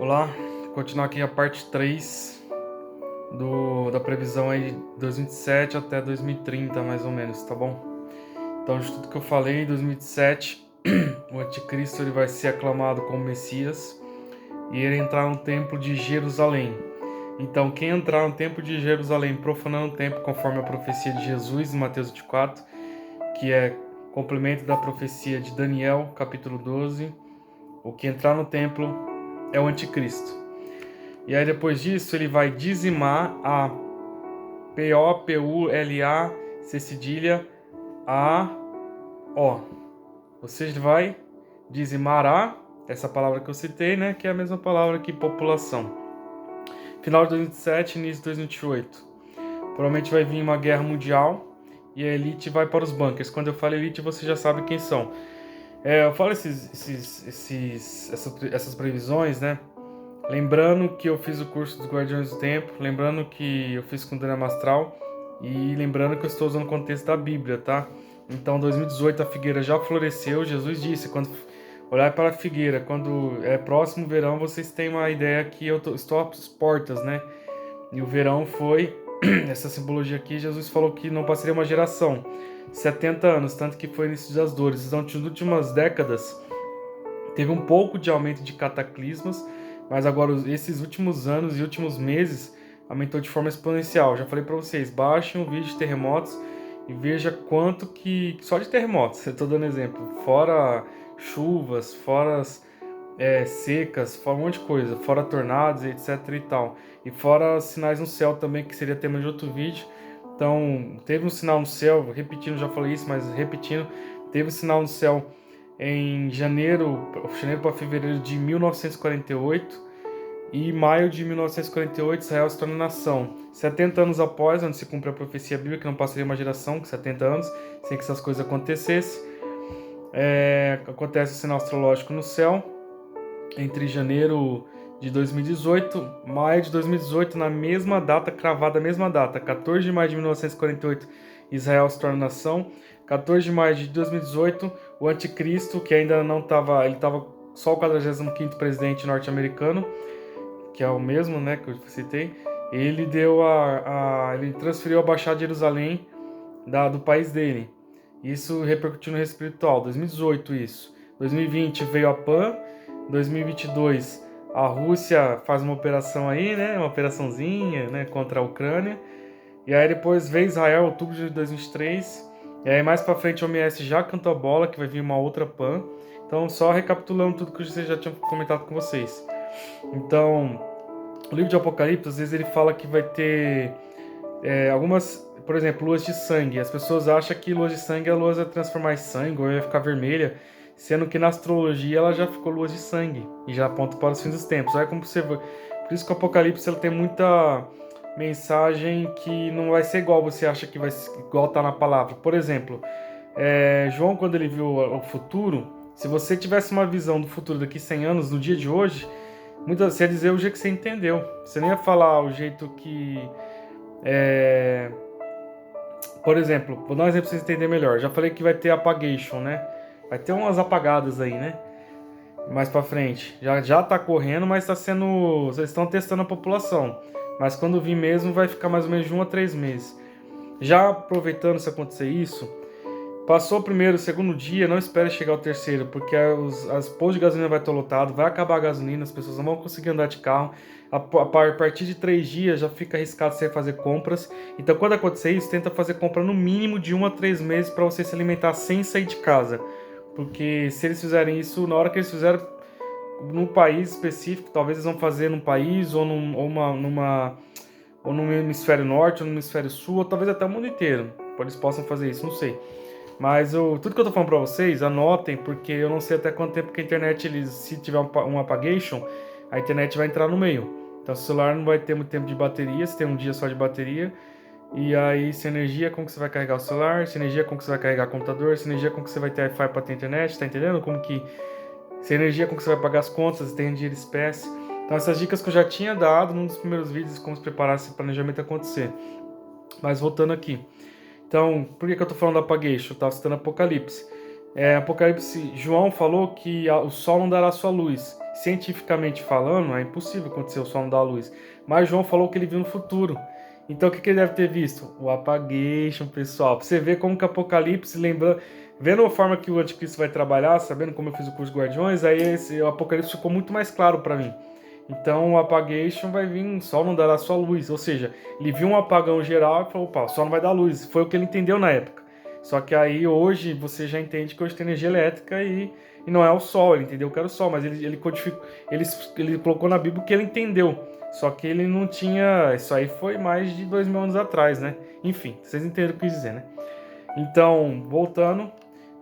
Olá, continuar aqui a parte 3 da previsão aí de 2027 até 2030, mais ou menos, tá bom? Então, de tudo que eu falei, em 2027, o anticristo ele vai ser aclamado como Messias e ele entrar no templo de Jerusalém. Então, quem entrar no templo de Jerusalém, profanando o templo, conforme a profecia de Jesus em Mateus 24, que é complemento da profecia de Daniel, capítulo 12, o que entrar no templo é o anticristo. E aí depois disso ele vai dizimar a P-O-P-U-L-A, C cedilha, A-O. Ou seja, ele vai dizimar essa palavra que eu citei, né? Que é a mesma palavra que população. Final de 2027, início de 2028. Provavelmente vai vir uma guerra mundial e a elite vai para os bunkers. Quando eu falo elite, você já sabe quem são. Eu falo essas previsões, né? Lembrando que eu fiz o curso dos Guardiões do Tempo, lembrando que eu fiz com Drama Astral e lembrando que eu estou usando o contexto da Bíblia, tá? Então, em 2018 a figueira já floresceu. Jesus disse, quando olhar para a figueira, quando é próximo o verão, vocês têm uma ideia que estou às portas, né? E o verão foi, essa simbologia aqui, Jesus falou que não passaria uma geração, 70 anos, tanto que foi início das dores. Então, nas últimas décadas, teve um pouco de aumento de cataclismas, mas agora esses últimos anos e últimos meses aumentou de forma exponencial. Já falei para vocês, baixem um vídeo de terremotos e veja quanto que só de terremotos, eu estou dando exemplo, fora chuvas, fora secas, fora um monte de coisa, fora tornados, etc e tal, e fora sinais no céu também, que seria tema de outro vídeo. Então, teve um sinal no céu, repetindo, já falei isso, mas repetindo, teve um sinal no céu em janeiro para fevereiro de 1948 e maio de 1948 Israel se torna nação. 70 anos após, onde se cumpre a profecia bíblica, que não passaria uma geração com 70 anos sem que essas coisas acontecessem. Acontece o sinal astrológico no céu entre janeiro de 2018, maio de 2018, na mesma data, cravada a mesma data, 14 de maio de 1948, Israel se torna nação. 14 de maio de 2018, o anticristo, que ainda não estava, ele estava só o 45º presidente norte-americano, que é o mesmo, né, que eu citei, ele ele transferiu a Baixada de Jerusalém do país dele. Isso repercutiu no reino espiritual. 2018 isso. 2020 veio a PAN. 2022 a Rússia faz uma operação aí, né? Uma operaçãozinha, né? Contra a Ucrânia. E aí depois veio Israel, outubro de 2023. E aí mais pra frente a OMS já cantou a bola, que vai vir uma outra PAN. Então só recapitulando tudo que eu já tinha comentado com vocês. Então, o livro de Apocalipse, às vezes ele fala que vai ter algumas, por exemplo, luas de sangue. As pessoas acham que luas de sangue a lua vai transformar em sangue ou vai ficar vermelha, sendo que na astrologia ela já ficou luas de sangue e já aponta para os fins dos tempos. Olha como você vê. Por isso que o Apocalipse ele tem muita mensagem que não vai ser igual você acha que vai ser, igual tá na palavra. Por exemplo, João, quando ele viu o futuro, se você tivesse uma visão do futuro daqui 100 anos, no dia de hoje, você ia dizer o jeito que você entendeu. Você nem ia falar o jeito que por exemplo, vou dar um exemplo para vocês entenderem melhor. Já falei que vai ter apagation, né? Vai ter umas apagadas aí, né? Mais pra frente. Já tá correndo, mas tá sendo... Vocês estão testando a população. Mas quando vir mesmo, vai ficar mais ou menos de 1 a 3 meses. Já aproveitando se acontecer isso, passou o primeiro, o segundo dia, não espere chegar ao terceiro, porque as postos de gasolina vai estar lotado, vai acabar a gasolina, as pessoas não vão conseguir andar de carro. A partir de 3 dias já fica arriscado você fazer compras. Então, quando acontecer isso, tenta fazer compra no mínimo de 1 a 3 meses para você se alimentar sem sair de casa. Porque se eles fizerem isso, na hora que eles fizerem num país específico, talvez eles vão fazer num país ou ou no hemisfério norte ou no hemisfério sul, ou talvez até o mundo inteiro. Eles possam fazer isso, não sei. Mas tudo que eu tô falando pra vocês, anotem, porque eu não sei até quanto tempo que a internet, se tiver um apagation, a internet vai entrar no meio. Então o celular não vai ter muito tempo de bateria, se tem um dia só de bateria. E aí, sem energia, como que você vai carregar o celular? Sem energia, como que você vai carregar o computador? Sem energia, como que você vai ter Wi-Fi pra ter internet? Tá entendendo? Como que... Sem energia, como que você vai pagar as contas? Tem dinheiro espécie? Então essas dicas que eu já tinha dado num dos primeiros vídeos, como se preparar esse planejamento acontecer. Mas voltando aqui. Então, por que eu tô falando da apagation? Eu tava citando Apocalipse. Apocalipse, João falou que o sol não dará sua luz. Cientificamente falando, é impossível acontecer o sol não dar luz. Mas João falou que ele viu no futuro. Então o que ele deve ter visto? O Apagation, pessoal. Pra você ver como que Apocalipse, lembrando, vendo a forma que o anticristo vai trabalhar, sabendo como eu fiz o curso de Guardiões, aí o Apocalipse ficou muito mais claro para mim. Então o Apagation vai vir, o sol não dará sua luz. Ou seja, ele viu um apagão geral e falou, opa, o sol não vai dar luz. Foi o que ele entendeu na época. Só que aí hoje você já entende que hoje tem energia elétrica e não é o sol, ele entendeu que era o sol, mas ele codificou, ele colocou na Bíblia o que ele entendeu. Só que ele não tinha. Isso aí foi mais de 2000 anos atrás, né? Enfim, vocês entenderam o que eu quis dizer, né? Então, voltando,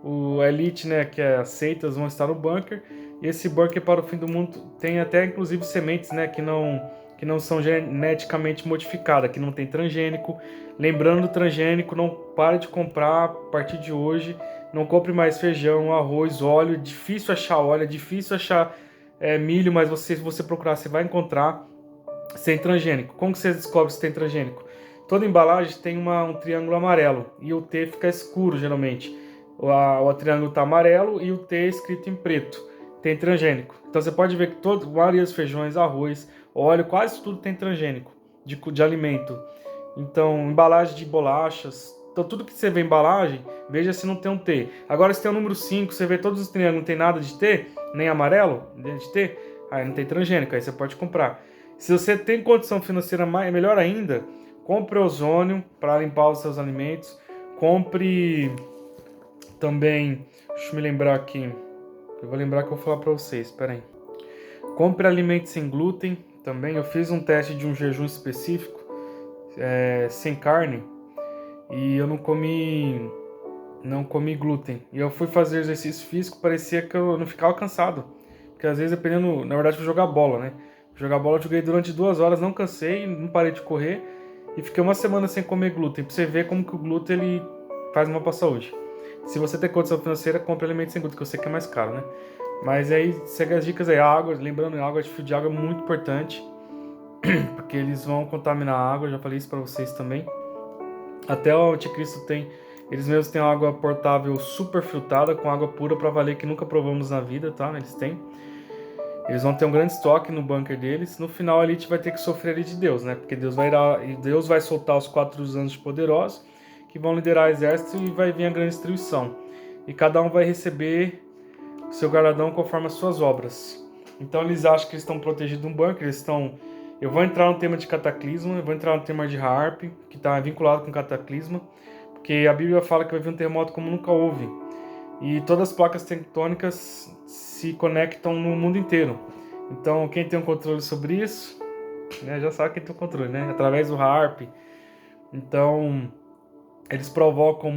o Elite, né, que é as seitas vão estar no bunker. E esse bunker para o fim do mundo tem até inclusive sementes, né, que não são geneticamente modificadas, que não tem transgênico. Lembrando do transgênico, não pare de comprar a partir de hoje. Não compre mais feijão, arroz, óleo. É difícil achar óleo, é difícil achar milho, mas se você procurar, você vai encontrar sem transgênico. Como que você descobre se tem transgênico? Toda embalagem tem um triângulo amarelo e o T fica escuro geralmente. O triângulo está amarelo e o T é escrito em preto. Tem transgênico. Então você pode ver que a maioria dos feijões, arroz, óleo, quase tudo tem transgênico de alimento. Então, embalagem de bolachas. Então, tudo que você vê em embalagem, veja se não tem um T. Agora, se tem o número 5, você vê todos os triângulos, não tem nada de T, nem amarelo de T, aí não tem transgênico, aí você pode comprar. Se você tem condição financeira melhor ainda, compre ozônio para limpar os seus alimentos. Compre também, deixa eu me lembrar aqui, eu vou lembrar que eu vou falar para vocês, espera aí. Compre alimentos sem glúten também. Eu fiz um teste de um jejum específico, sem carne, e eu não comi glúten. E eu fui fazer exercício físico, parecia que eu não ficava cansado. Porque às vezes, dependendo, na verdade, eu jogar bola, né? Jogar bola eu joguei durante 2 horas, não cansei, não parei de correr e fiquei uma semana sem comer glúten. Pra você ver como que o glúten ele faz mal pra saúde. Se você tem condição financeira, compre alimentos sem glúten, que eu sei que é mais caro, né? Mas aí, segue as dicas aí. Água, lembrando, água de fio de água é muito importante, porque eles vão contaminar a água, eu já falei isso pra vocês também. Até o anticristo tem, eles mesmos têm água portável super filtrada, com água pura pra valer, que nunca provamos na vida, tá? Eles têm. Eles vão ter um grande estoque no bunker deles. No final, a Elite vai ter que sofrer de Deus, né? Porque Deus vai soltar os 4 anjos poderosos que vão liderar o exército e vai vir a grande destruição. E cada um vai receber o seu galardão conforme as suas obras. Então eles acham que eles estão protegidos no bunker. Eu vou entrar no tema de cataclisma, eu vou entrar no tema de harp, que está vinculado com cataclisma, porque a Bíblia fala que vai vir um terremoto como nunca houve. E todas as placas tectônicas se conectam no mundo inteiro. Então, quem tem um controle sobre isso, né, já sabe quem tem o controle, né? Através do HARP. Então, eles provocam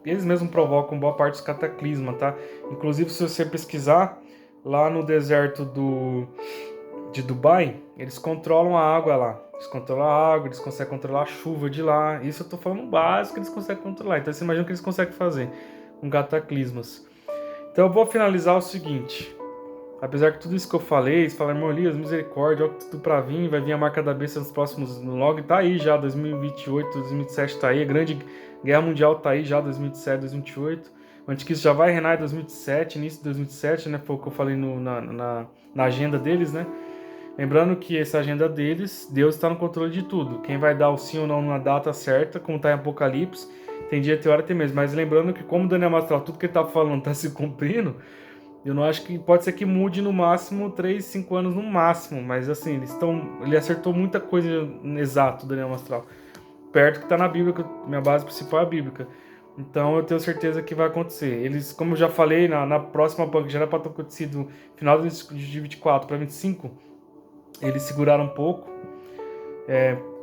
eles mesmos provocam boa parte dos cataclismas, tá? Inclusive, se você pesquisar, lá no deserto de Dubai, eles controlam a água lá. Eles controlam a água, eles conseguem controlar a chuva de lá. Isso eu tô falando básico que eles conseguem controlar. Então, você imagina o que eles conseguem fazer com cataclismas. Então eu vou finalizar o seguinte. Apesar que tudo isso que eu falei, você fala, irmão Elias, misericórdia, olha tudo pra vir, vai vir a marca da besta nos próximos, logo tá aí já, 2028, 2027 tá aí, a grande guerra mundial tá aí já, 2007, 2028. O anticristo já vai reinar em 2007, início de 2007, né, foi o que eu falei na agenda deles, né. Lembrando que essa agenda deles, Deus está no controle de tudo. Quem vai dar o sim ou não na data certa, como está em Apocalipse, tem dia, tem hora, tem mês. Mas lembrando que como Daniel Mastral, tudo que ele está falando está se cumprindo, eu não acho que pode ser que mude no máximo 3, 5 anos no máximo. Mas assim, ele acertou muita coisa exato, Daniel Mastral. Perto que está na Bíblia, que minha base principal é a bíblica. Então eu tenho certeza que vai acontecer. Eles, como eu já falei, na próxima banca já era para ter acontecido no final de 24 para 25. Eles seguraram um pouco,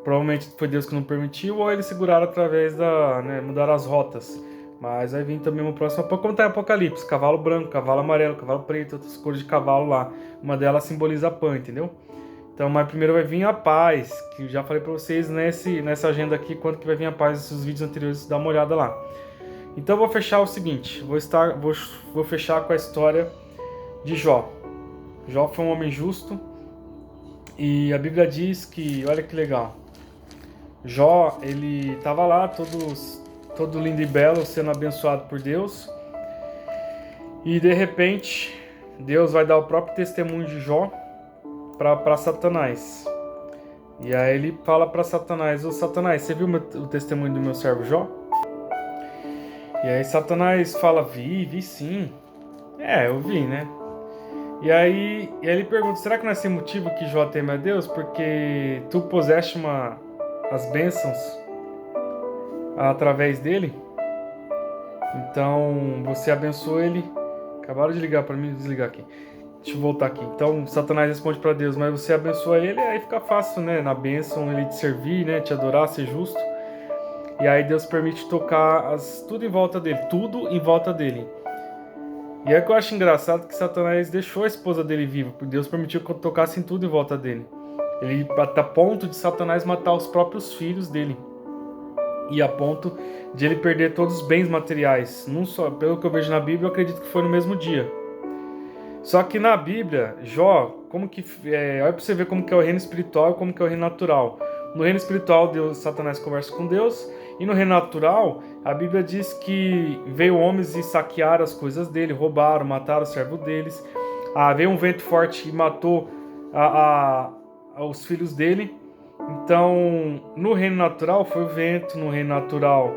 provavelmente foi Deus que não permitiu, ou eles seguraram através mudaram as rotas. Mas vai vir também uma próxima, como está em Apocalipse, cavalo branco, cavalo amarelo, cavalo preto, outras cores de cavalo lá. Uma delas simboliza a Pan, entendeu? Então, mas primeiro vai vir a paz, que eu já falei para vocês nessa agenda aqui, quando que vai vir a paz, esses vídeos anteriores, dá uma olhada lá. Então eu vou fechar o seguinte, vou fechar com a história de Jó. Jó foi um homem justo, e a Bíblia diz que, olha que legal, Jó, ele estava lá todo lindo e belo, sendo abençoado por Deus, E de repente, Deus vai dar o próprio testemunho de Jó para Satanás. E aí ele fala para Satanás: ô Satanás, você viu o testemunho do meu servo Jó? E aí Satanás fala: vi sim. Eu vi, né? E aí ele pergunta: será que não é sem motivo que Jó teme a Deus? Porque tu puseste as bênçãos através dele? Então você abençoou ele. Acabaram de ligar para mim, desligar aqui. Deixa eu voltar aqui. Então Satanás responde para Deus: mas você abençoa ele, aí fica fácil, né? Na bênção ele te servir, né? Te adorar, ser justo. E aí Deus permite tocar tudo em volta dele. Tudo em volta dele. E é que eu acho engraçado que Satanás deixou a esposa dele viva, porque Deus permitiu que tocassem tudo em volta dele. Ele está a ponto de Satanás matar os próprios filhos dele. E a ponto de ele perder todos os bens materiais. Não só, pelo que eu vejo na Bíblia, eu acredito que foi no mesmo dia. Só que na Bíblia, Jó, olha para você ver como que é o reino espiritual e como que é o reino natural. No reino espiritual, Satanás conversa com Deus. E no reino natural, a Bíblia diz que veio homens e saquearam as coisas dele, roubaram, mataram o servo deles. Veio um vento forte e matou os filhos dele. Então, no reino natural foi o vento, no reino natural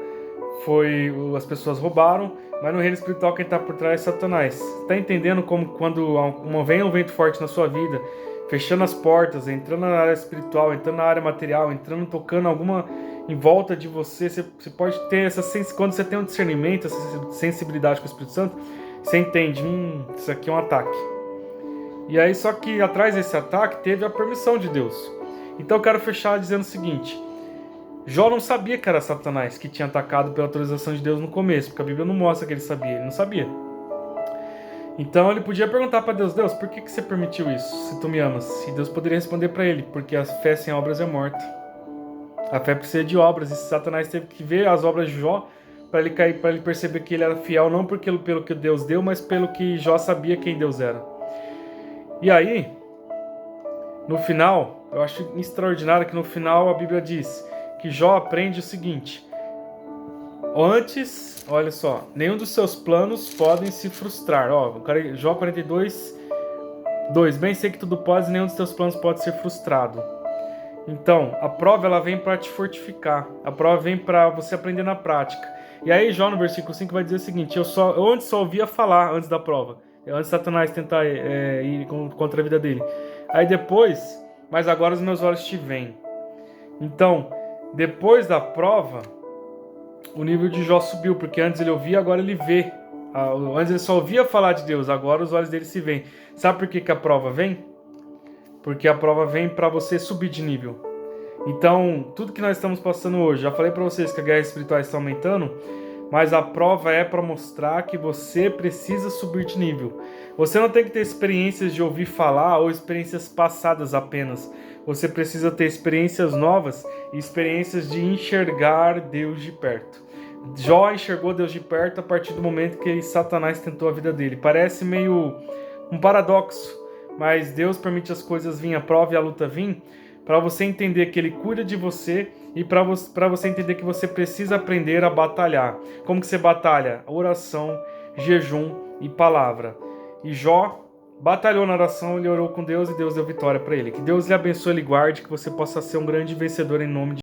foi as pessoas roubaram, mas no reino espiritual quem está por trás é Satanás. Está entendendo como quando vem um vento forte na sua vida, fechando as portas, entrando na área espiritual, entrando na área material, entrando, tocando alguma em volta de você, você pode ter quando você tem um discernimento, essa sensibilidade com o Espírito Santo, você entende, isso aqui é um ataque. E aí, só que atrás desse ataque teve a permissão de Deus. Então eu quero fechar dizendo o seguinte: Jó não sabia que era Satanás que tinha atacado pela autorização de Deus no começo, porque a Bíblia não mostra que ele sabia, ele não sabia. Então ele podia perguntar para Deus: Deus, por que você permitiu isso, se tu me amas? E Deus poderia responder para ele: porque a fé sem obras é morta. A fé precisa de obras, e Satanás teve que ver as obras de Jó para ele perceber que ele era fiel, não pelo que Deus deu, mas pelo que Jó sabia quem Deus era. E aí, no final, eu acho extraordinário que no final a Bíblia diz que Jó aprende o seguinte: antes, olha só, nenhum dos seus planos podem se frustrar. Jó 42, 2, bem sei que tudo pode e nenhum dos teus planos pode ser frustrado. Então, a prova ela vem para te fortificar. A prova vem para você aprender na prática. E aí, Jó, no versículo 5, vai dizer o seguinte: eu antes só ouvia falar antes da prova. Antes de Satanás tentar ir contra a vida dele. Aí depois, mas agora os meus olhos te veem. Então, depois da prova, o nível de Jó subiu. Porque antes ele ouvia, agora ele vê. Antes ele só ouvia falar de Deus, agora os olhos dele se veem. Sabe por que a prova vem? Porque a prova vem para você subir de nível. Então, tudo que nós estamos passando hoje, já falei para vocês que a guerra espiritual está aumentando, mas a prova é para mostrar que você precisa subir de nível. Você não tem que ter experiências de ouvir falar ou experiências passadas apenas. Você precisa ter experiências novas e experiências de enxergar Deus de perto. Jó enxergou Deus de perto a partir do momento que Satanás tentou a vida dele. Parece meio um paradoxo. Mas Deus permite as coisas virem, a prova e a luta vir, para você entender que Ele cuida de você e para você entender que você precisa aprender a batalhar. Como que você batalha? Oração, jejum e palavra. E Jó batalhou na oração, ele orou com Deus e Deus deu vitória para ele. Que Deus lhe abençoe e lhe guarde, que você possa ser um grande vencedor em nome de